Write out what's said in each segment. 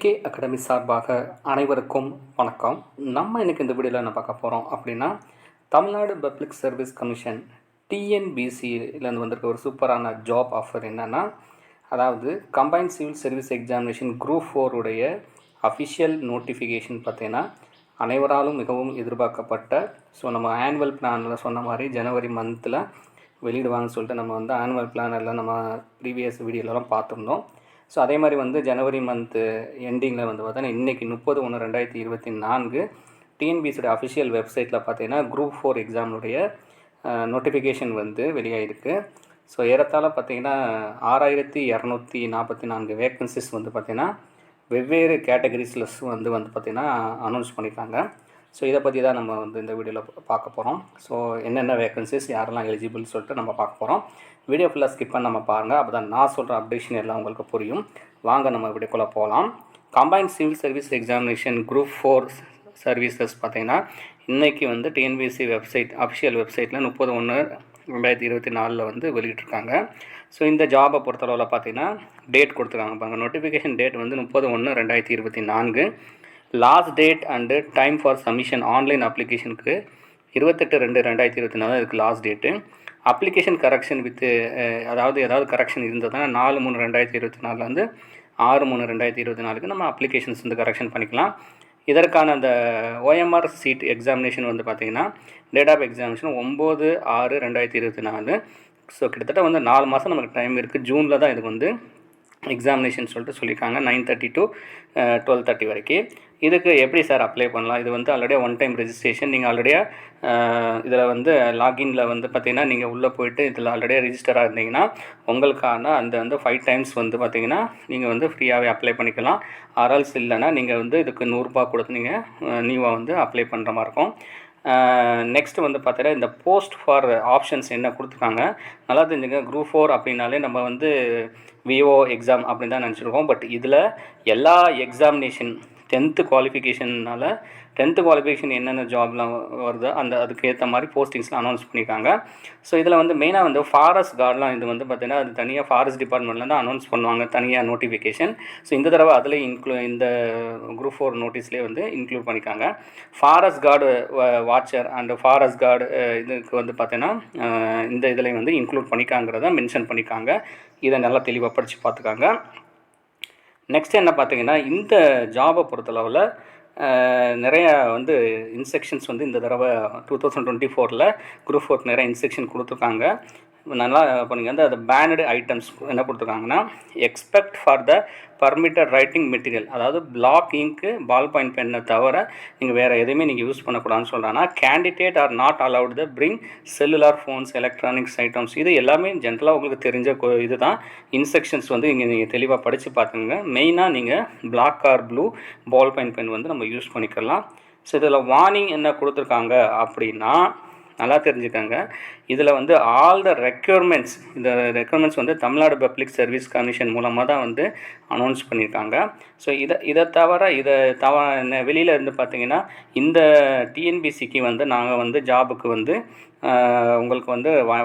PK academy சார்பாக அனைவருக்கும் வணக்கம். நம்ம இன்றைக்கி இந்த வீடியோவில் என்ன பார்க்க போகிறோம் அப்படின்னா, தமிழ்நாடு பப்ளிக் சர்வீஸ் கமிஷன் டிஎன்பிசியிலேருந்து வந்திருக்க ஒரு சூப்பரான ஜாப் ஆஃபர் என்னென்னா, அதாவது combined civil service examination group 4 உடைய அஃபிஷியல் நோட்டிஃபிகேஷன் பார்த்தீங்கன்னா அனைவராலும் மிகவும் எதிர்பார்க்கப்பட்ட, நம்ம ஆனுவல் பிளானில் சொன்ன மாதிரி ஜனவரி மந்தில் வெளியிடுவாங்கன்னு சொல்லிட்டு நம்ம ஆனுவல் பிளானில் நம்ம ப்ரீவியஸ் வீடியோலலாம் பார்த்துருந்தோம். அதே மாதிரி ஜனவரி மந்த்து எண்டிங்கில் பார்த்தீங்கன்னா இன்றைக்கி 30/1/2024 டிஎன்பிசியோட அஃபிஷியல் வெப்சைட்டில் பார்த்தீங்கன்னா குரூப் 4 எக்ஸாமுடைய நோட்டிஃபிகேஷன் வெளியாகிருக்கு. ஏறத்தாழ பார்த்தீங்கன்னா 6244 வேக்கன்சிஸ் பார்த்தீங்கன்னா வெவ்வேறு கேட்டகரிஸில் பார்த்திங்கன்னா அனௌன்ஸ் பண்ணியிருக்காங்க. இதை பற்றி தான் நம்ம இந்த வீடியோவில் பார்க்க போகிறோம். என்னென்ன வேக்கன்சிஸ், யாரெல்லாம் எலிஜிபிள் சொல்லிட்டு நம்ம பார்க்க போகிறோம். வீடியோ ஃபுல்லாக ஸ்கிப் பண்ண நம்ம பாருங்கள், அப்போ தான் நான் சொல்கிற அப்டேஷன் எல்லாம் உங்களுக்கு புரியும். வாங்க நம்ம வீடியோக்குள்ளே போகலாம். Combined civil service examination group 4 services பார்த்தீங்கன்னா இன்றைக்கி டிஎன்பிசி வெப்சைட் அஃபிஷியல் வெப்சைட்டில் 30/1/2024 வெளியிட்டிருக்காங்க. இந்த ஜாபை பொறுத்தளவில் பார்த்தீங்கன்னா டேட் கொடுத்துருக்காங்க பாருங்கள். Notification date 30/1/2024. Last date and time for submission online அப்ளிகேஷனுக்கு 28/2/2024 இதுக்கு last date. Application correction with ஏதாவது கரெக்ஷன் இருந்ததுன்னா 4/3/2024 6/3/2024 நம்ம அப்ளிகேஷன்ஸ் கரெக்ஷன் பண்ணிக்கலாம். இதற்கான அந்த OMR சீட் எக்ஸாமினேஷன் பார்த்திங்கன்னா டேட் ஆஃப் எக்ஸாமினேஷன் 9/6/2024. கிட்டத்தட்ட 4 மாதம் நமக்கு டைம் இருக்குது. ஜூனில் தான் இதுக்கு எக்ஸாமினேஷன் சொல்லியிருக்காங்க 9:30 to 12:30 வரைக்கும். இதுக்கு எப்படி சார் அப்ளை பண்ணலாம்? இது ஆல்ரெடி ஒன் டைம் ரெஜிஸ்ட்ரேஷன். நீங்கள் ஆல்ரெடியாக இதில் லாகின்ல பார்த்திங்கன்னா நீங்கள் உள்ளே போய்ட்டு இதில் ஆல்ரெடியாக ரிஜிஸ்டராக இருந்தீங்கன்னா உங்களுக்கான அந்த 5 டைம்ஸ் பார்த்திங்கன்னா நீங்கள் ஃப்ரீயாகவே அப்ளை பண்ணிக்கலாம். ஆர்எல்ஸ் இல்லைன்னா நீங்கள் இதுக்கு 100 ரூபா கொடுத்து நீங்கள் நியூவாக அப்ளை பண்ணுற மாதிரி இருக்கும். நெக்ஸ்ட் பார்த்தீங்கன்னா இந்த போஸ்ட் ஃபார் ஆப்ஷன்ஸ் என்ன கொடுத்துருக்காங்க நல்லா தெரிஞ்சுங்க. குரூப் 4 அப்படின்னாலே நம்ம விஓ எக்ஸாம் அப்படின்னு தான் நினச்சிருக்கோம். பட் இதில் எல்லா எக்ஸாமினேஷன் 10th குவாலிஃபிகேஷனால் 10th குவாலிஃபிகேஷன் என்னென்ன ஜாப்லாம் வருதோ அதுக்கு ஏற்ற மாதிரி போஸ்டிங்ஸ்லாம் அனௌன்ஸ் பண்ணியிருக்காங்க. இதில் மெயினாக ஃபாரஸ்ட் கார்டெலாம் இது பார்த்திங்கன்னா அது தனியாக ஃபாரஸ்ட் டிபார்ட்மெண்ட்டில் தான் அனௌன்ஸ் பண்ணுவாங்க தனியாக நோட்டிஃபிகேஷன். இந்த தடவை அதில் இந்த குரூப் 4 நோட்டீஸ்லேயே இன்க்ளூட் பண்ணியிருக்காங்க. Forest card watcher and forest card இதுக்கு பார்த்தீங்கன்னா இந்த இதில் இன்க்ளூட் பண்ணிக்காங்கிறத மென்ஷன் பண்ணியிருக்காங்க. இதை நல்லா தெளிவாக படித்து பார்த்துக்காங்க. நெக்ஸ்ட் என்ன பார்த்தீங்கன்னா இந்த ஜாபை பொறுத்தளவில் நிறைய இன்ஸ்ட்ரக்ஷன்ஸ் இந்த தடவை 2024 குரூப் 4 நிறைய இன்ஸ்ட்ரக்ஷன் கொடுத்துருக்காங்க. நல்லா பண்ணிங்க. அது பேனடு ஐட்டம்ஸ் என்ன கொடுத்துருக்காங்கன்னா, expect for the permitted writing material, அதாவது பிளாக் இங்க்கு பால் பாயிண்ட் பென்னை தவிர நீங்கள் வேறு எதுவுமே நீங்கள் யூஸ் பண்ணக்கூடாதுன்னு சொல்கிறாங்கன்னா, candidate R not allowed the bring cellular phones electronics items. இது எல்லாமே ஜென்ரலாக உங்களுக்கு தெரிஞ்ச இது தான் இன்ஸ்ட்ரக்ஷன்ஸ் இங்கே நீங்கள் தெளிவாக படித்து பார்த்துங்க. மெயினாக நீங்கள் black or blue ball point pen நம்ம யூஸ் பண்ணிக்கலாம். இதில் வார்னிங் என்ன கொடுத்துருக்காங்க அப்படின்னா நல்லா தெரிஞ்சுக்கோங்க. இதில் ஆல் த ரெக்யர்மெண்ட்ஸ், இந்த requirements Tamil Nadu public service commission மூலமாக தான் அனௌன்ஸ் பண்ணியிருக்காங்க. இதை தவிர வெளியில் பார்த்தீங்கன்னா இந்த டிஎன்பிசிக்கு நாங்கள் ஜாபுக்கு உங்களுக்கு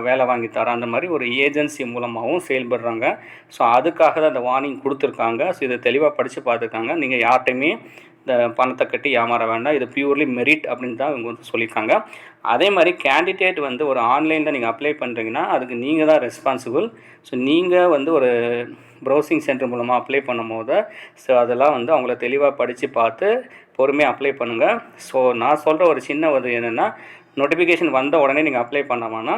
வேலை வாங்கி தரோம் அந்த மாதிரி ஒரு ஏஜென்சி மூலமாகவும் செயல்படுறாங்க. அதுக்காக தான் அந்த வார்னிங் கொடுத்துருக்காங்க. இதை தெளிவாக படித்து பார்த்துருக்காங்க. நீங்கள் யார்கிட்டையுமே இந்த பணத்தை கட்டி ஏமாற வேண்டாம். இது பியூர்லி மெரிட் அப்படின்னு தான் இவங்க சொல்லியிருக்காங்க. அதே மாதிரி கேண்டிடேட் ஒரு ஆன்லைனில் நீங்கள் அப்ளை பண்ணுறீங்கன்னா அதுக்கு நீங்கள் தான் ரெஸ்பான்சிபிள். நீங்கள் ஒரு ப்ரௌசிங் சென்டர் மூலமாக அப்ளை பண்ணும் போது அதெல்லாம் அவங்கள தெளிவாக படித்து பார்த்து பொறுமையாக அப்ளை பண்ணுங்கள். நான் சொல்கிற ஒரு சின்ன என்னென்னா, நோட்டிஃபிகேஷன் வந்த உடனே நீங்கள் அப்ளை பண்ணாமன்னா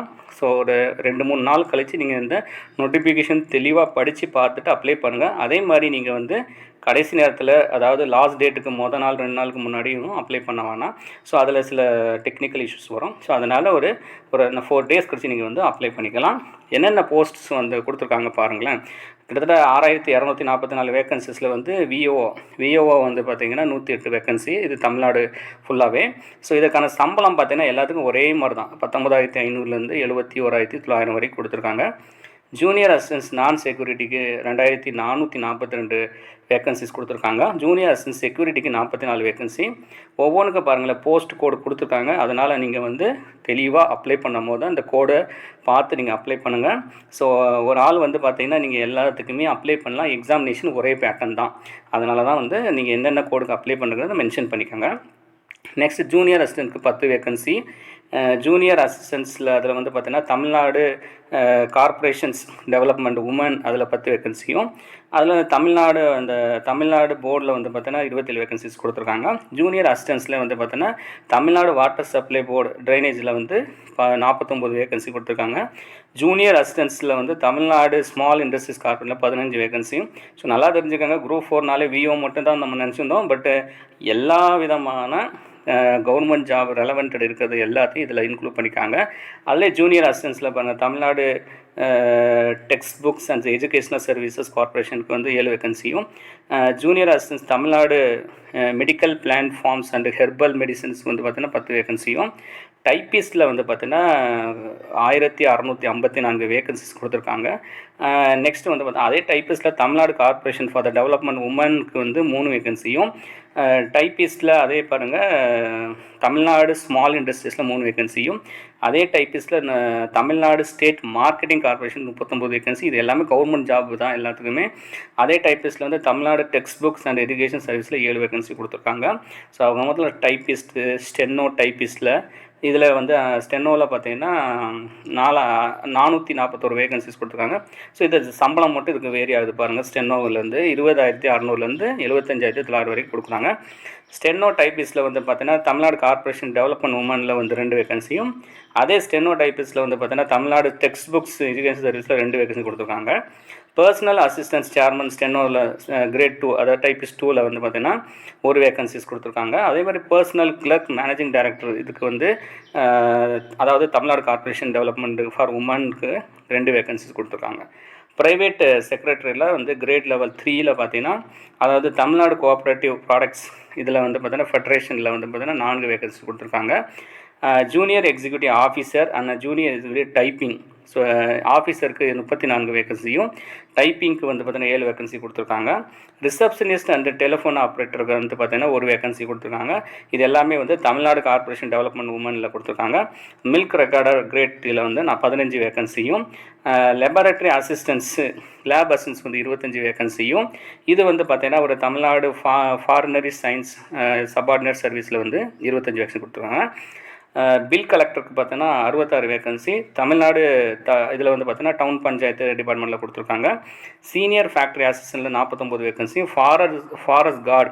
ஒரு 2-3 நாள் கழித்து நீங்கள் இந்த நோட்டிஃபிகேஷன் தெளிவாக படித்து பார்த்துட்டு அப்ளை பண்ணுங்கள். அதே மாதிரி நீங்கள் கடைசி நேரத்தில், அதாவது லாஸ்ட் டேட்டுக்கு மொதல் நாள் 2 நாளுக்கு முன்னாடியும் அப்ளை பண்ண வேணாம். அதில் சில டெக்னிக்கல் இஷ்யூஸ் வரும். அதனால் ஒரு 4 டேஸ் கழிச்சு நீங்கள் அப்ளை பண்ணிக்கலாம். என்னென்ன போஸ்ட்ஸ் கொடுத்துருக்காங்க பாருங்களேன். கிட்டத்தட்ட 6244 வேக்கன்சிஸில் விஓஓ பார்த்திங்கன்னா 108 வேக்கன்சி. இது தமிழ்நாடு ஃபுல்லாகவே. இதுக்கான சம்பளம் பார்த்திங்கன்னா எல்லாத்துக்கும் ஒரே மாதிரி தான் 19,500லேருந்து 71,900 வரைக்கும் கொடுத்துருக்காங்க. ஜூனியர் அசிஸ்டன்ஸ் நான் செக்யூரிட்டிக்கு 2442 வேக்கன்சிஸ் கொடுத்துருக்காங்க. ஜூனியர் அசிஸ்டன்ஸ் செக்யூரிட்டிக்கு 44 வேக்கன்சி. ஒவ்வொன்றுக்கும் பாருங்களேன் போஸ்ட் கோடு கொடுத்துருக்காங்க. அதனால் நீங்கள் வந்து தெளிவாக அப்ளை பண்ணும் போது அந்த கோடை பார்த்து நீங்கள் அப்ளை பண்ணுங்கள். ஸோ ஒரு ஆள் வந்து பார்த்திங்கன்னா நீங்கள் எல்லாத்துக்குமே அப்ளை பண்ணலாம். எக்ஸாமினேஷன் ஒரே பேட்டர்ன் தான். அதனால தான் வந்து நீங்கள் எந்தெந்த கோடுக்கு அப்ளை பண்ணுறதை மென்ஷன் பண்ணிக்கோங்க. நெக்ஸ்ட் ஜூனியர் அசிஸ்டன்ட்க்கு 10 வேக்கன்சி. ஜூனியர் அசிஸ்டன்ஸில் அதில் வந்து பார்த்திங்கன்னா தமிழ்நாடு கார்ப்பரேஷன்ஸ் டெவலப்மெண்ட் உமன் அதில் 10 வேக்கன்சியும், அதில் தமிழ்நாடு போர்டில் வந்து பார்த்தீங்கன்னா 27 வேக்கன்சிஸ் கொடுத்துருக்காங்க. ஜூனியர் அசிஸ்டன்ஸில் வந்து பார்த்தீங்கன்னா தமிழ்நாடு வாட்டர் சப்ளை போர்டு ட்ரைனேஜில் வந்து 49 வேக்கன்சி கொடுத்துருக்காங்க. ஜூனியர் அசிஸ்டன்ஸில் வந்து தமிழ்நாடு ஸ்மால் இண்டஸ்ட்ரீஸ் கார்ப்பரேட்டில் 15 வேக்கன்சி. ஸோ நல்லா தெரிஞ்சுக்கோங்க, குரூப் 4நாலே விஓ மட்டும் தான் நம்ம நினச்சிருந்தோம். பட்டு எல்லா விதமான கவர்மெண்ட் ஜாப் ரெலவெண்டட் இருக்கிறது எல்லாத்தையும் இதில் இன்க்ளூட் பண்ணிக்காங்க. அதில் ஜூனியர் அசிஸ்டன்ஸில் பாருங்கள் Tamil Nadu text books and educational services கார்ப்பரேஷனுக்கு வந்து 7 வேக்கன்சியும், junior assistants Tamil Nadu medical plan farms and herbal medicines வந்து பார்த்திங்கன்னா 10 வேக்கன்சியும், டைப்பிஸ்ட்டில் வந்து பார்த்திங்கன்னா 1654 வேக்கன்சிஸ் கொடுத்துருக்காங்க. நெக்ஸ்ட் வந்து பார்த்தா அதே டைப்பிஸ்ட்டில் Tamil Nadu corporation for the development உமனுக்கு வந்து 3 வேக்கன்சியும், டைப்பிஸ்ட்டில் அதே பாருங்கள் தமிழ்நாடு ஸ்மால் இண்டஸ்ட்ரீஸில் 3 வேக்கன்சியும், அதே டைப்பிஸ்ட்டில் Tamil Nadu state marketing corporation 39 vacancy. இது எல்லாமே கவர்மெண்ட் ஜாப் தான் எல்லாத்துக்குமே. அதே டைப்பிஸ்ட்டில் வந்து Tamil Nadu text books and education சர்வீஸில் 7 வேக்கன்சி கொடுத்துருக்காங்க. ஸோ அவங்க மொத்தத்தில் டைப்பிஸ்ட்டு ஸ்டெனோ டைப்பிஸ்ட்டில் இதில் வந்து ஸ்டெனோவில் பார்த்தீங்கன்னா 441 வேகன்சிஸ் கொடுத்துருக்காங்க. ஸோ இது சம்பளம் மட்டும் இதுக்கு வேரி ஆகுது பாருங்கள். ஸ்டெனோவிலேருந்து 20,600லேருந்து 75,900 வரைக்கும் கொடுக்குறாங்க. ஸ்டெனோ டைப்பிஸ்ட்டில் வந்து பார்த்தீங்கன்னா தமிழ்நாடு கார்ப்பரேஷன் டெவலப்மெண்ட் உமனில் வந்து 2 வேகன்சியும், அதே ஸ்டெனோ டைப்பிஸ்ட்டில் வந்து பார்த்தீங்கன்னா தமிழ்நாடு டெக்ஸ்ட் புக்ஸ் எஜுகேஷன் சர்வீஸில் 2 வேகன்சி கொடுத்துருக்காங்க. பர்சனல் அசிஸ்டன்ஸ் சேர்மன் ஸ்டெனோவில் கிரேட் 2 அதாவது டைப்பிஸ்ட் 2வில் வந்து பார்த்திங்கன்னா 1 வேகன்சிஸ் கொடுத்துருக்காங்க. அதே மாதிரி பர்சனல் கிளர்க் மேனேஜிங் டைரக்டர் இதுக்கு வந்து அதாவது தமிழ்நாடு கார்ப்பரேஷன் டெவலப்மெண்ட் ஃபார் உமனுக்கு 2 வேகன்சிஸ் கொடுத்துருக்காங்க. ப்ரைவேட் செக்ரட்டரியில் வந்து கிரேட் லெவல் 3யில் பார்த்தீங்கன்னா அதாவது தமிழ்நாடு கோஆப்ரேட்டிவ் ப்ராடக்ட்ஸ் இதில் வந்து பார்த்தீங்கன்னா ஃபெடரேஷனில் வந்து பார்த்தீங்கன்னா 4 வேகன்சி கொடுத்துருக்காங்க. Junior executive officer and junior executive typing. So ஆஃபீஸருக்கு 34 வேகன்சியும், டைப்பிங்க்கு வந்து பார்த்தீங்கன்னா 7 வேகன்சி கொடுத்துருக்காங்க. ரிசப்ஷனிஸ்ட் அண்ட் டெலிஃபோன் ஆப்ரேட்டருக்கு வந்து பார்த்தீங்கன்னா 1 வேகன்சி கொடுத்துருக்காங்க. இது எல்லாமே வந்து தமிழ்நாடு கார்ப்பரேஷன் டெவலப்மெண்ட் உமனில் கொடுத்துருக்காங்க. மில்க் ரெக்கார்டர் கிரேட் 3யில் வந்து 15 வேகன்சியும், லெபார்டரி அசிஸ்டன்ஸு லேப் அசிஸ்டன்ஸ் வந்து 25 வேகன்சியும், இது வந்து பார்த்தீங்கன்னா ஒரு தமிழ்நாடு ஃபாரினரி சயின்ஸ் சப்பார்டினேட் சர்வீஸில் வந்து 25 வேகன்சி கொடுத்துருக்காங்க. பில் கலெக்டருக்கு பார்த்தோன்னா 66 வேகன்சி, தமிழ்நாடு இதில் வந்து பார்த்தீங்கன்னா டவுன் பஞ்சாயத்து டிபார்ட்மெண்ட்டில் கொடுத்துருக்காங்க. சீனியர் ஃபேக்ட்ரி அசிஸ்டண்ட்டில் 49 வேகன்சி, ஃபாரஸ்ட் கார்டு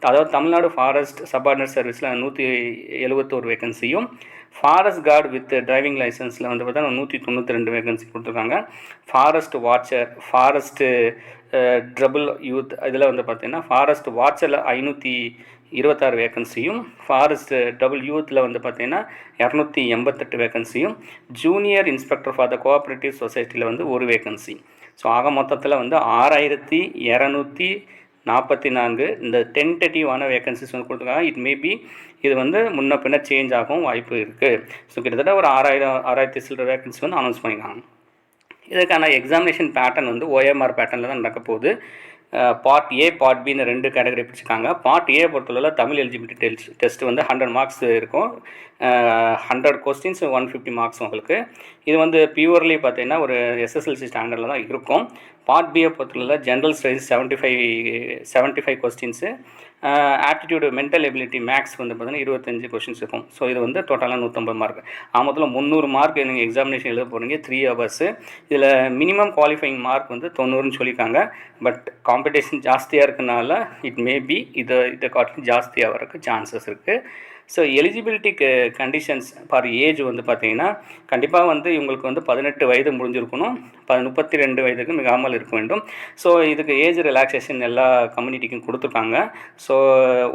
அதாவது தமிழ்நாடு ஃபாரஸ்ட் சப்பார்டினேட் சர்வீஸில் 171 வேகன்சியும், ஃபாரஸ்ட் கார்டு வித் டிரைவிங் லைசன்ஸில் வந்து பார்த்தீங்கன்னா 192 வேகன்சி கொடுத்துருக்காங்க. Forest watcher, forest tribal youth இதில் வந்து பார்த்திங்கன்னா ஃபாரஸ்ட் வாட்சரில் 526 வேகன்சியும், ஃபாரஸ்ட் டபுள் யூத்தில் வந்து பார்த்திங்கன்னா 288 வேகன்சியும், junior inspector for the cooperative சொசைட்டியில் வந்து 1 வேகன்சி. ஸோ ஆக மொத்தத்தில் வந்து 6244 இந்த டென்டேட்டிவான வேகன்சிஸ் வந்து கொடுத்துருக்காங்க. இட் மேபி இது வந்து முன்ன பின்ன சேஞ்ச் ஆகவும் வாய்ப்பு இருக்குது. ஸோ கிட்டத்தட்ட ஒரு 6000 சில்லற வேகன்சி வந்து அனௌன்ஸ் பண்ணியிருக்காங்க. இதுக்கான எக்ஸாமினேஷன் பேட்டர்ன் வந்து ஓஎம்ஆர் பேட்டர்னில் தான் நடக்க போகுது. Part A part pin 2 category பிடிச்சிருக்காங்க. பார்ட் ஏ பொறுத்தளவில் தமிழ் எலிஜிபிலிட்டி டெஸ்ட் வந்து 100 மார்க்ஸ் இருக்கும். 100 கொஸ்டின்ஸ் 150 மார்க்ஸ் உங்களுக்கு. இது வந்து பியூர்லி பார்த்தீங்கன்னா ஒரு எஸ்எஸ்எல்சி ஸ்டாண்டர்டில் தான் இருக்கும். பார்ட் பியை பொறுத்தளவில் general studies 75 questions, aptitude mental ability maths வந்து பார்த்தீங்கன்னா 25 கொஸ்டின்ஸ் இருக்கும். ஸோ இது வந்து டோட்டலாக 150 மார்க். மொத்தத்தில் 300 மார்க் நீங்கள் எக்ஸாமினேஷன் எழுத போகிறீங்க 3 ஹவர்ஸு. இதில் மினிமம் குவாலிஃபைங் மார்க் வந்து 90ன்னு சொல்லியிருக்காங்க. பட் காம்படிஷன் ஜாஸ்தியாக இருக்கனால இட் மேபி இதை காட்டிலும் ஜாஸ்தியாக வரக்கு சான்சஸ் இருக்குது. So eligibility conditions for age வந்து பார்த்திங்கன்னா கண்டிப்பாக வந்து இவங்களுக்கு வந்து 18 வயது முடிஞ்சிருக்கணும், 32 வயதுக்கு மிகாமல் இருக்க வேண்டும். ஸோ இதுக்கு ஏஜ் ரிலாக்ஸேஷன் எல்லா கம்யூனிட்டிக்கும் கொடுத்துருக்காங்க. ஸோ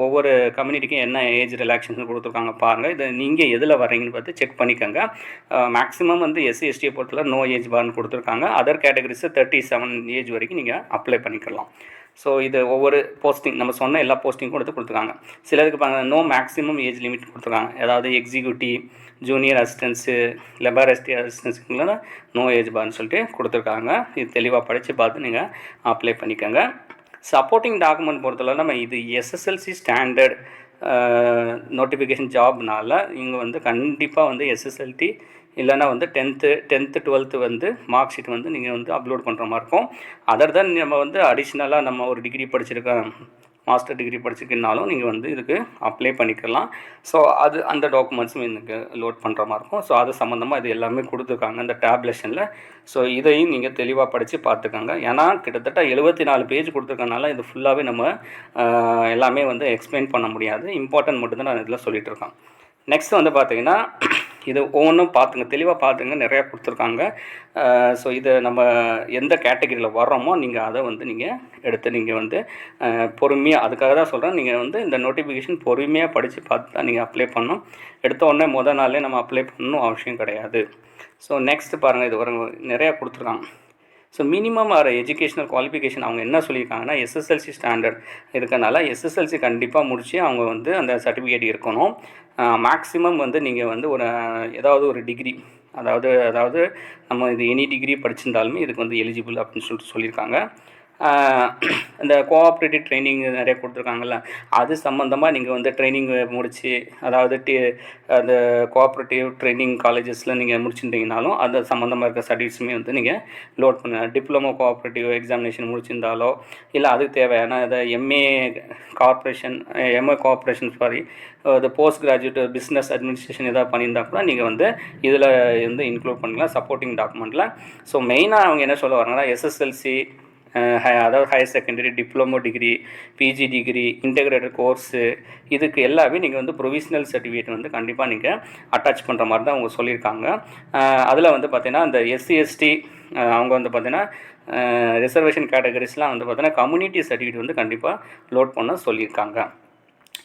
ஒவ்வொரு கம்யூனிட்டிக்கும் என்ன ஏஜ் ரிலாக்ஸேஷன் கொடுத்துருக்காங்க பாருங்கள். இதை நீங்கள் எதில் வரீங்கன்னு பார்த்து செக் பண்ணிக்கோங்க. மேக்ஸிமம் வந்து எஸ்சி எஸ்டியை பொறுத்தவரை நோ ஏஜ் பார்னு கொடுத்துருக்காங்க. அதர் கேட்டகரிஸு 37 ஏஜ் வரைக்கும் நீங்கள் அப்ளை பண்ணிக்கலாம். ஸோ இது ஒவ்வொரு போஸ்டிங் நம்ம சொன்ன எல்லா போஸ்டிங்கும் கொடுத்துருக்காங்க. சிலருக்கு நோ மேக்ஸிமம் ஏஜ் லிமிட் கொடுத்துருக்காங்க. அதாவது எக்ஸிக்யூட்டிவ், ஜூனியர் அசிஸ்டன்ஸு, லெபாரட்டரி அசிஸ்டன்ஸுக்குலாம் நோ ஏஜ் பார்னு சொல்லிட்டு கொடுத்துருக்காங்க. இது தெளிவாக படித்து பார்த்து நீங்கள் அப்ளை பண்ணிக்கோங்க. சப்போர்ட்டிங் டாக்குமெண்ட் பொறுத்தளவு நம்ம இது எஸ்எஸ்எல்சி ஸ்டாண்டர்ட் நோட்டிஃபிகேஷன் ஜாப்னால இங்கே வந்து கண்டிப்பாக வந்து எஸ்எஸ்எல்டி இல்லைனா வந்து 10th 12th வந்து மார்க் ஷீட் வந்து நீங்கள் வந்து அப்லோட் பண்ணுற மாதிரி இருக்கும். அதர் தான் நம்ம வந்து அடிஷ்னலாக நம்ம ஒரு டிகிரி படிச்சிருக்கோம், மாஸ்டர் டிகிரி படிச்சிருக்கனாலும் நீங்கள் வந்து இதுக்கு அப்ளை பண்ணிக்கலாம். ஸோ அது அந்த டாக்குமெண்ட்ஸும் எனக்கு லோட் பண்ணுற மாதிரி இருக்கும். ஸோ அது சம்மந்தமாக இது எல்லாமே கொடுத்துருக்காங்க இந்த டேப்லேஷனில். ஸோ இதையும் நீங்கள் தெளிவாக படித்து பார்த்துக்கோங்க. ஏன்னா கிட்டத்தட்ட 74 பேஜ் கொடுத்துருக்கனால இது ஃபுல்லாகவே நம்ம எல்லாமே வந்து எக்ஸ்பிளைன் பண்ண முடியாது. இம்பார்ட்டன்ட் மட்டும்தான் நான் இதில் சொல்லிகிட்டு இருக்கேன். நெக்ஸ்ட் வந்து பார்த்திங்கன்னா இது ஒவ்வொன்றும் பார்த்துங்க, தெளிவாக பார்த்துங்க, நிறையா கொடுத்துருக்காங்க. ஸோ இதை நம்ம எந்த கேட்டகரியில் வர்றோமோ நீங்கள் அதை வந்து நீங்கள் எடுத்து நீங்கள் வந்து பொறுமையாக, அதுக்காக தான் சொல்கிறேன், நீங்கள் வந்து இந்த நோட்டிஃபிகேஷன் பொறுமையாக படித்து பார்த்து தான் நீங்கள் அப்ளை பண்ணணும். எடுத்த உடனே முதல் நாளே நம்ம அப்ளை பண்ணணும் அவசியம் கிடையாது. ஸோ நெக்ஸ்ட்டு பாருங்கள், இது வர நிறையா கொடுத்துருக்காங்க. So minimum R educational qualification அவங்க என்ன சொல்லியிருக்காங்கன்னா எஸ்எஸ்எல்சி ஸ்டாண்டர்ட் இருக்கனால எஸ்எஸ்எல்சி கண்டிப்பாக முடித்து அவங்க வந்து அந்த சர்டிஃபிகேட் இருக்கணும். மேக்ஸிமம் வந்து நீங்கள் வந்து ஒரு ஏதாவது ஒரு டிகிரி, அதாவது நம்ம இது எனி டிகிரி படிச்சிருந்தாலுமே இதுக்கு வந்து எலிஜிபிள் அப்படின்னு சொல்லியிருக்காங்க. இந்த கோஆப்ரேட்டிவ் ட்ரைனிங் நிறைய கொடுத்துருக்காங்கல்ல, அது சம்மந்தமாக நீங்கள் வந்து ட்ரைனிங் முடித்து, அதாவது அந்த கோஆப்ரேட்டிவ் ட்ரைனிங் காலேஜஸில் நீங்கள் முடிச்சிருந்தீங்கனாலும் அது சம்மந்தமாக இருக்க சர்டிஃபிகேட்ஸுமே வந்து நீங்கள் லோட் பண்ண, டிப்ளமோ கோஆப்ரேட்டிவ் எக்ஸாமினேஷன் முடிச்சிருந்தாலோ இல்லை அதுக்கு தேவையான அதை எம்ஏ கோஆப்ரேஷன் அது போஸ்ட் கிராஜுவேட் பிஸ்னஸ் அட்மினிஸ்ட்ரேஷன் எதாவது பண்ணியிருந்தால் கூட நீங்கள் வந்து இதில் வந்து இன்க்ளூட் பண்ணிக்கலாம் சப்போர்ட்டிங் டாக்குமெண்ட்டில். ஸோ மெயினாக அவங்க என்ன சொல்ல வராங்கன்னா எஸ்எஸ்எல்சி, அதாவது higher secondary, diploma degree, PG degree, integrated course, இதுக்கு எல்லாமே நீங்கள் வந்து ப்ரொவிஷ்னல் சர்டிஃபிகேட் வந்து கண்டிப்பாக நீங்கள் அட்டாச் பண்ணுற மாதிரி தான் அவங்க சொல்லியிருக்காங்க. அதில் வந்து பார்த்திங்கன்னா இந்த SC/ST அவங்க வந்து பார்த்திங்கன்னா ரிசர்வேஷன் கேட்டகரிஸ்லாம் வந்து பார்த்திங்கன்னா கம்யூனிட்டி சர்டிஃபிகேட் வந்து கண்டிப்பாக லோட் பண்ண சொல்லியிருக்காங்க.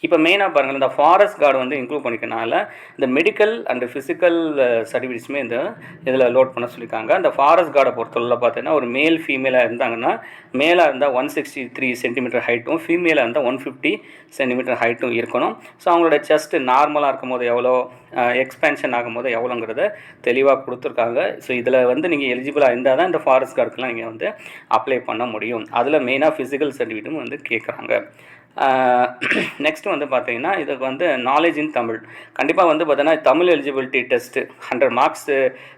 இப்போ மெயினாக பாருங்கள், இந்த ஃபாரஸ்ட் கார்டு வந்து இன்க்ளூட் பண்ணிக்கனால இந்த மெடிக்கல் அண்ட் ஃபிசிக்கல் சர்டிஃபிகேட்ஸுமே இந்த இதில் லோட் பண்ண சொல்லியிருக்காங்க. இந்த ஃபாரஸ்ட் கார்டை பொறுத்தவரை பார்த்தீங்கன்னா ஒரு மேல் ஃபீமேலாக இருந்தாங்கன்னா, மேலாக இருந்தால் 163 சென்டிமீட்டர் ஹைட்டும், ஃபீமேலாக இருந்தால் 150 சென்டிமீட்டர் ஹைட்டும் இருக்கணும். ஸோ அவங்களோட செஸ்ட் நார்மலாக இருக்கும் போது எவ்வளோ, எக்ஸ்பேன்ஷன் ஆகும்போது எவ்வளோங்கிறத தெளிவாக கொடுத்துருக்காங்க. ஸோ இதில் வந்து நீங்கள் எலிஜிபிளாக இருந்தால் தான் இந்த ஃபாரஸ்ட் கார்டுக்கெலாம் நீங்கள் வந்து அப்ளை பண்ண முடியும். அதில் மெயினாக ஃபிசிக்கல் சர்டிஃபிகேட்டும் வந்து கேட்குறாங்க. நெக்ஸ்ட் வந்து பார்த்தீங்கன்னா இதுக்கு வந்து நாலேஜ் இன் தமிழ் கண்டிப்பாக வந்து பார்த்தீங்கன்னா Tamil eligibility test 100 marks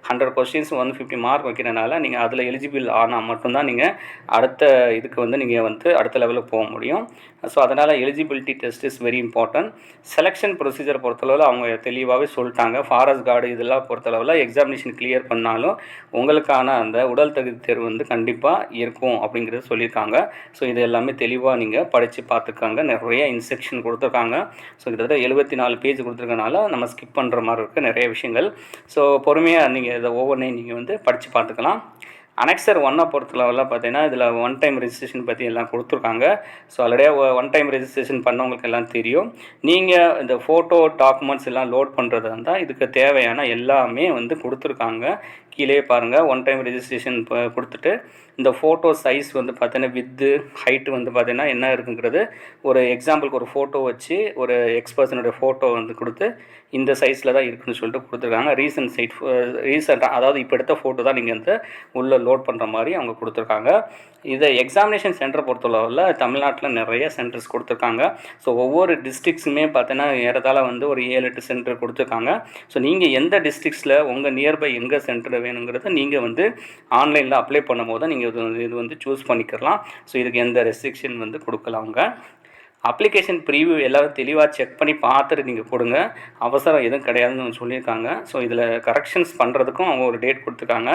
100 questions 150 mark வைக்கிறனால நீங்கள் அதில் எலிஜிபிள் ஆனால் மட்டும்தான் நீங்கள் அடுத்த இதுக்கு வந்து நீங்கள் வந்து அடுத்த லெவலுக்கு போக முடியும். ஸோ அதனால் eligibility test is very important. Selection procedure பொறுத்தளவில் அவங்க தெளிவாகவே சொல்லிட்டாங்க. ஃபாரஸ்ட் கார்டு இதெல்லாம் பொறுத்தளவில் எக்ஸாமினேஷன் கிளியர் பண்ணாலும் உங்களுக்கான அந்த உடல் தகுதி தேர்வு வந்து கண்டிப்பாக இருக்கும் அப்படிங்கிறத சொல்லியிருக்காங்க. ஸோ இது எல்லாமே தெளிவாக நீங்கள் படித்து பார்த்துக்க, நிறைய இன்ஸ்ட்ரக்ஷன் கொடுத்துருக்காங்க. ஸோ கிட்டத்தட்ட 74 பேஜ் கொடுத்துருக்கனால நம்ம ஸ்கிப் பண்ணுற மாதிரி இருக்குது நிறைய விஷயங்கள். ஸோ பொறுமையாக நீங்கள் இதை ஒவ்வொன்றையும் நீங்கள் வந்து படித்து பார்த்துக்கலாம். அனெக்சர் 1 பொறுத்தளவில் பார்த்தீங்கன்னா இதில் ஒன் டைம் ரெஜிஸ்ட்ரேஷன் பற்றி எல்லாம் கொடுத்துருக்காங்க. ஸோ ஆல்ரெடியே ஒன் டைம் ரெஜிஸ்ட்ரேஷன் பண்ணவங்களுக்கு எல்லாம் தெரியும். நீங்கள் இந்த ஃபோட்டோ டாக்குமெண்ட்ஸ் எல்லாம் லோட் பண்ணுறது இருந்தால் இதுக்கு தேவையான எல்லாமே வந்து கொடுத்துருக்காங்க. கீழே பாருங்கள், ஒன் டைம் ரெஜிஸ்ட்ரேஷன் கொடுத்துட்டு இந்த ஃபோட்டோ சைஸ் வந்து பார்த்தீங்கன்னா வித்து ஹைட்டு வந்து பார்த்தீங்கன்னா என்ன இருக்குங்கிறது ஒரு எக்ஸாம்பிளுக்கு ஒரு ஃபோட்டோ வச்சு ஒரு எக்ஸ்பர்சனுடைய ஃபோட்டோ வந்து கொடுத்து இந்த சைஸில் தான் இருக்குதுன்னு சொல்லிட்டு கொடுத்துருக்காங்க. ரீசெண்டாக அதாவது இப்போ எடுத்த ஃபோட்டோ தான் நீங்கள் வந்து உள்ளே லோட் பண்ணுற மாதிரி அவங்க கொடுத்துருக்காங்க. இதை எக்ஸாமினேஷன் சென்டர் பொறுத்தளவில் தமிழ்நாட்டில் நிறைய சென்டர்ஸ் கொடுத்துருக்காங்க. ஸோ ஒவ்வொரு டிஸ்ட்ரிக்ஸுமே பார்த்தீங்கன்னா ஏறத்தாழ வந்து ஒரு 7-8 சென்டர் கொடுத்துருக்காங்க. ஸோ நீங்கள் எந்த டிஸ்ட்ரிக்ஸில் உங்கள் நியர்பை எங்கே சென்டர் வேணுங்கிறத நீங்கள் வந்து ஆன்லைனில் அப்ளை பண்ணும் போது நீங்கள் இது வந்து சூஸ் பண்ணிக்கலாம். ஸோ இதுக்கு எந்த ரெஸ்ட்ரிக்ஷன் வந்து கொடுக்கலாம். அவங்க அப்ளிகேஷன் ப்ரீவியூ எல்லோரும் தெளிவாக செக் பண்ணி பார்த்துட்டு நீங்கள் கொடுங்க, அவசரம் எதுவும் கிடையாதுன்னு சொல்லியிருக்காங்க. ஸோ இதில் கரெக்ஷன்ஸ் பண்ணுறதுக்கும் அவங்க ஒரு டேட் கொடுத்துருக்காங்க.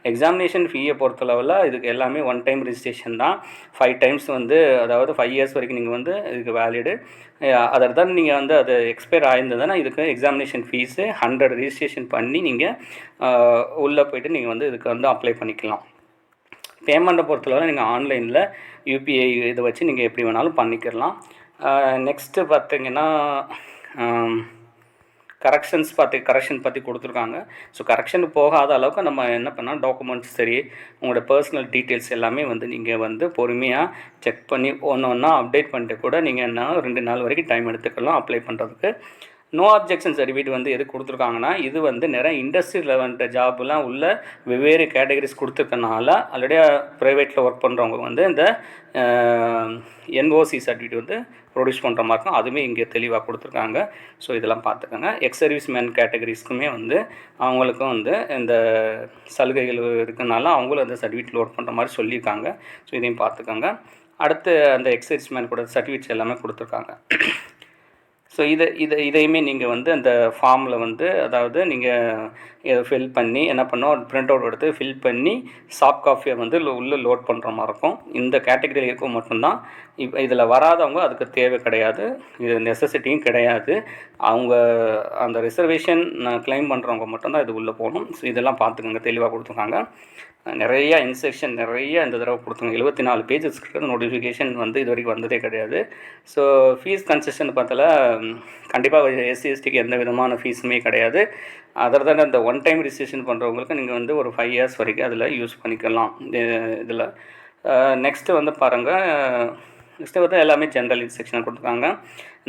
எக்ஸாமினேஷன் ஃபீயை பொறுத்தளவில் இதுக்கு எல்லாமே ஒன் டைம் ரெஜிஸ்ட்ரேஷன் தான். 5 டைம்ஸ் வந்து அதாவது 5 இயர்ஸ் வரைக்கும் நீங்கள் வந்து இதுக்கு வேலிடு. அதர் தான் நீங்கள் வந்து அது எக்ஸ்பயர் ஆயிருந்ததுன்னா இதுக்கு எக்ஸாமினேஷன் ஃபீஸு 100 ரெஜிஸ்ட்ரேஷன் பண்ணி நீங்கள் உள்ளே போய்ட்டு நீங்கள் வந்து இதுக்கு வந்து அப்ளை பண்ணிக்கலாம். பேமெண்ட்டை பொறுத்தளவில் நீங்கள் ஆன்லைனில் UPI இதை வச்சு நீங்கள் எப்படி வேணாலும் பண்ணிக்கலாம். நெக்ஸ்ட்டு பார்த்திங்கன்னா கரெக்ஷன் பற்றி கொடுத்துருக்காங்க. ஸோ கரெக்ஷன் போகாத அளவுக்கு நம்ம என்ன பண்ணால் டாக்குமெண்ட்ஸ் சரி, உங்களோட பர்சனல் டீட்டெயில்ஸ் எல்லாமே வந்து நீங்கள் வந்து பொறுமையாக செக் பண்ணி ஒன்று ஒன்றா அப்டேட் பண்ணிட்டு கூட நீங்கள் என்ன 2 நாள் வரைக்கும் டைம் எடுத்துக்கலாம் அப்ளை பண்ணுறதுக்கு. நோ அப்ஜெக்ஷன் சர்டிஃபிகேட் வந்து எது கொடுத்துருக்காங்கன்னா, இது வந்து நிறைய இண்டஸ்ட்ரி லெவல்ட்ட ஜாப்லாம் உள்ள வெவ்வேறு கேட்டகரிஸ் கொடுத்துருக்கனால ஆல்ரெடி ப்ரைவேட்டில் ஒர்க் பண்ணுறவங்க வந்து இந்த என்ஓசி சர்டிஃபிகேட் வந்து ப்ரொடியூஸ் பண்ணுற மாதிரி இருக்கும். அதுவுமே இங்கே தெளிவாக கொடுத்துருக்காங்க. ஸோ இதெல்லாம் பார்த்துக்கோங்க. எக்ஸ் சர்வீஸ் மேன் கேட்டகரிஸ்க்குமே வந்து அவங்களுக்கும் வந்து இந்த சலுகைகள் இருக்கனால அவங்களும் அந்த சர்டிஃபிகேட்டில் ஒர்க் பண்ணுற மாதிரி சொல்லியிருக்காங்க. ஸோ இதையும் பார்த்துக்கோங்க. அடுத்து அந்த எக்ஸ் சர்வீஸ் மேன் கூட சர்டிஃபிகேட்ஸ் எல்லாமே கொடுத்துருக்காங்க. ஸோ இதையுமே நீங்கள் வந்து அந்த ஃபார்மில் வந்து அதாவது நீங்கள் இதை ஃபில் பண்ணி என்ன பண்ணோம், பிரிண்ட் அவுட் எடுத்து ஃபில் பண்ணி சாஃப்ட் காப்பியை வந்து உள்ளே லோட் பண்ணுற மாதிரி இருக்கும். இந்த கேட்டகரியில் இருக்க மட்டும்தான். இதில் வராதவங்க அதுக்கு தேவை கிடையாது, இது நெசசிட்டியும் கிடையாது. அவங்க அந்த ரிசர்வேஷன் கிளைம் பண்ணுறவங்க மட்டும்தான் இது உள்ளே போகணும். ஸோ இதெல்லாம் பார்த்துக்கோங்க, தெளிவாக கொடுத்துருக்காங்க. நிறையா இன்ஸ்ட்ரக்ஷன் நிறைய இந்த தடவை கொடுத்துங்க. 74 பேஜஸ் இருக்கிற நோட்டிஃபிகேஷன் வந்து இது வரைக்கும் வந்ததே கிடையாது. ஸோ ஃபீஸ் கன்செஷன் பார்த்தால கண்டிப்பாக எஸ்சி/எஸ்டிக்கு எந்த விதமான ஃபீஸுமே கிடையாது. அதர் தான் இந்த ஒன் டைம் ரிஜிஸ்ட்ரேஷன் பண்ணுறவங்களுக்கு நீங்கள் வந்து ஒரு 5 இயர்ஸ் வரைக்கும் அதில் யூஸ் பண்ணிக்கலாம். இதில் நெக்ஸ்ட்டு வந்து பாருங்கள், நெக்ஸ்ட்டு வந்து எல்லாமே ஜென்ரல் இன்ஸ்ட்ரக்ஷன் கொடுத்துருக்காங்க.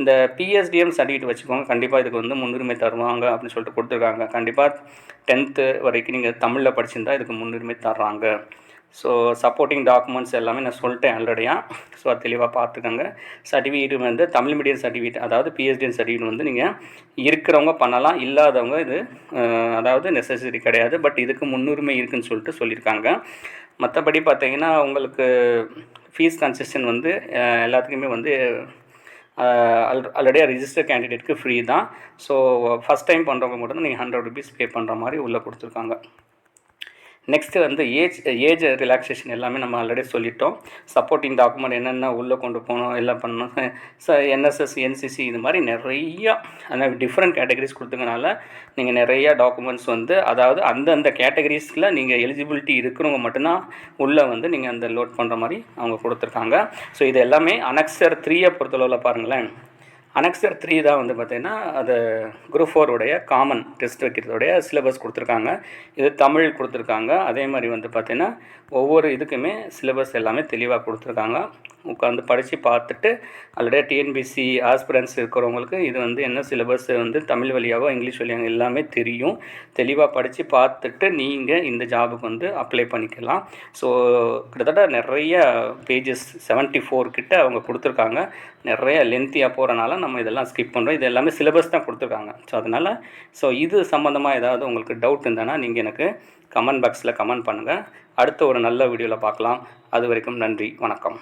இந்த பிஎஸ்டிஎம் சர்டிஃபிகேட் வச்சுக்கோங்க, கண்டிப்பாக இதுக்கு வந்து முன்னுரிமை தருவாங்க அப்படின்னு சொல்லிட்டு கொடுத்துருக்காங்க. கண்டிப்பாக 10th வரைக்கும் நீங்கள் தமிழில் படிச்சிருந்தால் இதுக்கு முன்னுரிமை தர்றாங்க. ஸோ சப்போர்ட்டிங் டாக்குமெண்ட்ஸ் எல்லாமே நான் சொல்லிட்டேன் ஆல்ரெடியாக. ஸோ அது தெளிவாக பார்த்துக்கோங்க. சர்டிஃபிகேட் வந்து தமிழ் மீடியம் சர்டிஃபிகேட், அதாவது பிஎஸ்டிஎம் சர்டிஃபிகேட் வந்து நீங்கள் இருக்கிறவங்க பண்ணலாம், இல்லாதவங்க இது அதாவது நெசசரி கிடையாது. பட் இதுக்கு முன்னுரிமை இருக்குதுன்னு சொல்லிட்டு சொல்லியிருக்காங்க. மற்றபடி பார்த்தீங்கன்னா உங்களுக்கு ஃபீஸ் கன்செஷன் வந்து எல்லாத்துக்குமே வந்து ஆல்ரெடி ரிஜிஸ்டர் கேண்டிடேட்க்கு ஃப்ரீ தான். ஸோ ஃபஸ்ட் டைம் பண்ணுறவங்க மட்டும் தான் நீங்கள் 100 rupees பே பண்ணுற மாதிரி உள்ளே கொடுத்துருக்காங்க. நெக்ஸ்ட்டு வந்து ஏஜ் ரிலாக்ஸேஷன் எல்லாமே நம்ம ஆல்ரெடி சொல்லிட்டோம். சப்போர்ட்டிங் டாக்குமெண்ட் என்னென்ன உள்ளே கொண்டு போகணும் எல்லாம் பண்ணணும். என்எஸ்எஸ், என்சிசி இது மாதிரி நிறையா அந்த டிஃப்ரெண்ட் கேட்டகரிஸ் கொடுத்ததுனால நீங்கள் நிறையா டாக்குமெண்ட்ஸ் வந்து அதாவது அந்தந்த கேட்டகரிஸில் நீங்கள் எலிஜிபிலிட்டி இருக்கிறவங்க மட்டும்தான் உள்ளே வந்து நீங்கள் அந்த லோட் பண்ணுற மாதிரி அவங்க கொடுத்துருக்காங்க. ஸோ இது எல்லாமே அனெக்சர் 3 பொறுத்தளவில் பாருங்களேன். அனெக்சர் 3 தான் வந்து பார்த்திங்கன்னா அது குரூப் 4 காமன் டெஸ்ட் வைக்கிறதோடைய சிலபஸ் கொடுத்துருக்காங்க. இது தமிழ் கொடுத்துருக்காங்க. அதே மாதிரி வந்து பார்த்திங்கன்னா ஒவ்வொரு இதுக்குமே சிலபஸ் எல்லாமே தெளிவாக கொடுத்துருக்காங்க. உட்காந்து படித்து பார்த்துட்டு ஆல்ரெடி டிஎன்பிசி ஆஸ்பிரன்ஸ் இருக்கிறவங்களுக்கு இது வந்து என்ன சிலபஸ் வந்து தமிழ் வழியாகவோ இங்கிலீஷ் வழியாக எல்லாமே தெரியும். தெளிவாக படித்து பார்த்துட்டு நீங்கள் இந்த ஜாபுக்கு வந்து அப்ளை பண்ணிக்கலாம். ஸோ கிட்டத்தட்ட நிறைய பேஜஸ் 74 கிட்ட அவங்க கொடுத்துருக்காங்க. நிறைய லென்த்தியாக போகிறனால நம்ம இதெல்லாம் ஸ்கிப் பண்ணுறோம். இது எல்லாமே சிலபஸ் தான் கொடுத்துருக்காங்க. ஸோ அதனால் இது சம்மந்தமாக ஏதாவது உங்களுக்கு டவுட் இருந்ததுன்னா நீங்கள் எனக்கு கமெண்ட் பாக்ஸில் கமெண்ட் பண்ணுங்கள். அடுத்த ஒரு நல்ல வீடியோவில் பார்க்கலாம். அது வரைக்கும் நன்றி, வணக்கம்.